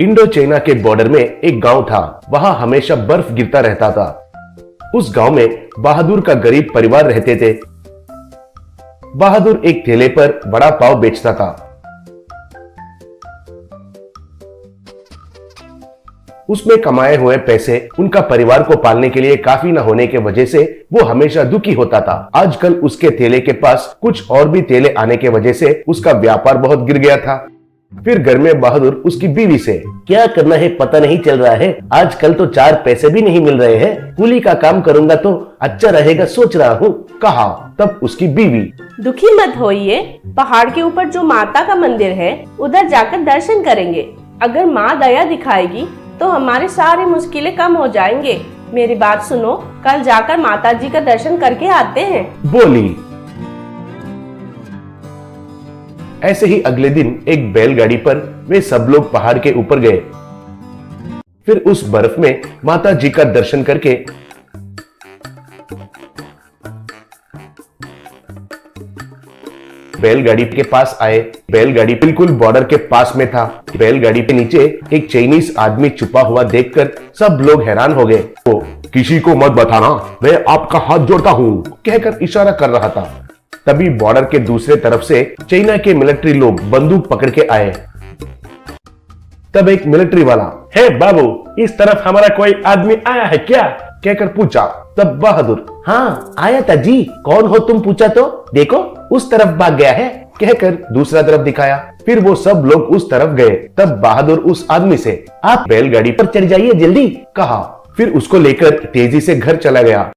Indo China के border में एक गांव था। वहां हमेशा बर्फ गिरता रहता था। उस गांव में बहादुर का गरीब परिवार रहते थे। बहादुर एक ठेले पर वड़ा पाव बेचता था। उसमें कमाए हुए पैसे उनका परिवार को पालने के लिए काफी न होने के वजह से वो हमेशा दुखी होता था। आजकल उसके ठेले के पास कुछ और भी ठेले आने के वजह से उसका व्यापार बहुत गिर गया था। फिर घर में बहादुर उसकी बीवी से, क्या करना है पता नहीं चल रहा है, आजकल तो 4 पैसे भी नहीं मिल रहे हैं, कूली का काम करूंगा तो अच्छा रहेगा सोच रहा हूँ, कहा। तब उसकी बीवी, दुखी मत होइए, पहाड़ के ऊपर जो माता का मंदिर है उधर जाकर दर्शन करेंगे। अगर माँ दया दिखाएगी तो हमारी सारी मुश्किलें कम हो जाएंगे। मेरी बात सुनो, कल जाकर माता जी का दर्शन करके आते हैं, बोली। ऐसे ही अगले दिन एक बैलगाड़ी पर वे सब लोग पहाड़ के ऊपर गए। फिर उस बर्फ में माता जी का दर्शन करके बैलगाड़ी के पास आए। बैलगाड़ी बिल्कुल बॉर्डर के पास में था। बैलगाड़ी के नीचे एक चाइनीज आदमी छुपा हुआ देखकर सब लोग हैरान हो गए। वो, किसी को मत बताना, मैं आपका हाथ जोड़ता हूँ, कहकर इशारा कर रहा था। तभी बॉर्डर के दूसरे तरफ से चाइना के मिलिट्री लोग बंदूक पकड़ के आए। तब एक मिलिट्री वाला, हे बाबू, इस तरफ हमारा कोई आदमी आया है क्या, कहकर पूछा। तब बहादुर, हाँ आया था जी, कौन हो तुम, पूछा तो देखो उस तरफ भाग गया है, कहकर दूसरा तरफ दिखाया। फिर वो सब लोग उस तरफ गए। तब बहादुर उस आदमी से, आप बैलगाड़ी पर चढ़ जाइए जल्दी, कहा। फिर उसको लेकर तेजी से घर चला गया।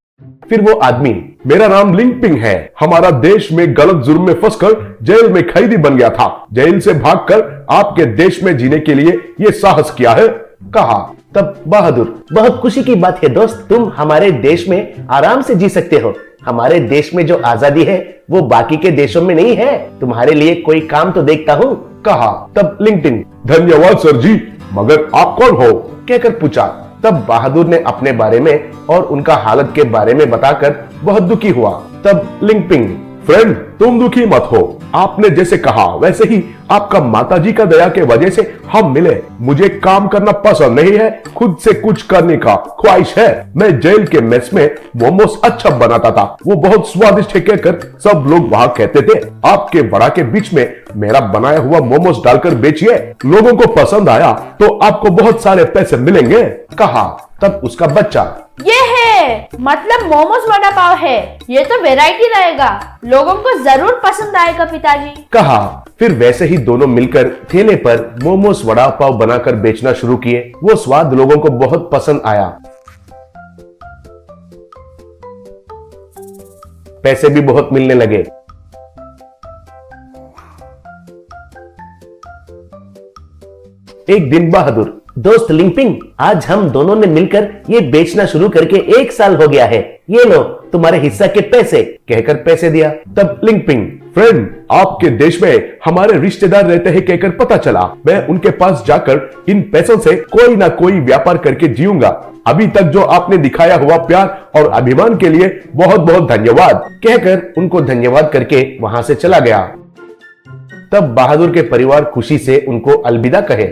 फिर वो आदमी, मेरा नाम लिंगपिंग है, हमारा देश में गलत जुर्म में फंसकर जेल में कैदी बन गया था, जेल से भागकर आपके देश में जीने के लिए ये साहस किया है, कहा। तब बहादुर, बहुत खुशी की बात है दोस्त, तुम हमारे देश में आराम से जी सकते हो। हमारे देश में जो आजादी है वो बाकी के देशों में नहीं है, तुम्हारे लिए कोई काम तो देखता हूँ, कहा। तब लिंगपिंग, धन्यवाद सर जी, मगर आप कौन हो, कहकर पूछा। तब बहादुर ने अपने बारे में और उनका हालत के बारे में बताकर बहुत दुखी हुआ। तब लिंगपिंग, फ्रेंड तुम दुखी मत हो, आपने जैसे कहा वैसे ही आपका माताजी का दया के वजह से हम मिले। मुझे काम करना पसंद नहीं है, खुद से कुछ करने का ख्वाहिश है। मैं जेल के मेस में मोमोज अच्छा बनाता था, वो बहुत स्वादिष्ट है कहकर सब लोग वहां कहते थे। आपके वड़ा के बीच में मेरा बनाया हुआ मोमोज डालकर बेचिए, लोगों को पसंद आया तो आपको बहुत सारे पैसे मिलेंगे, कहा। तब उसका बच्चा, ये है मतलब मोमोज वड़ा पाव है, ये तो वैरायटी रहेगा, लोगों को जरूर पसंद आएगा पिताजी, कहा। फिर वैसे ही दोनों मिलकर ठेले पर मोमोज वड़ा पाव बनाकर बेचना शुरू किए। वो स्वाद लोगों को बहुत पसंद आया। पैसे भी बहुत मिलने लगे। एक दिन बहादुर, दोस्त लिंगपिंग, आज हम दोनों ने मिलकर ये बेचना शुरू करके 1 साल हो गया है, ये लो तुम्हारे हिस्सा के पैसे, कहकर पैसे दिया। तब लिंगपिंग, फ्रेंड आपके देश में हमारे रिश्तेदार रहते हैं कहकर पता चला, मैं उनके पास जाकर इन पैसों से कोई ना कोई व्यापार करके जीऊंगा। अभी तक जो आपने दिखाया हुआ प्यार और अभिमान के लिए बहुत बहुत धन्यवाद, कहकर उनको धन्यवाद करके वहां से चला गया। तब बहादुर के परिवार खुशी से उनको अलविदा कहे।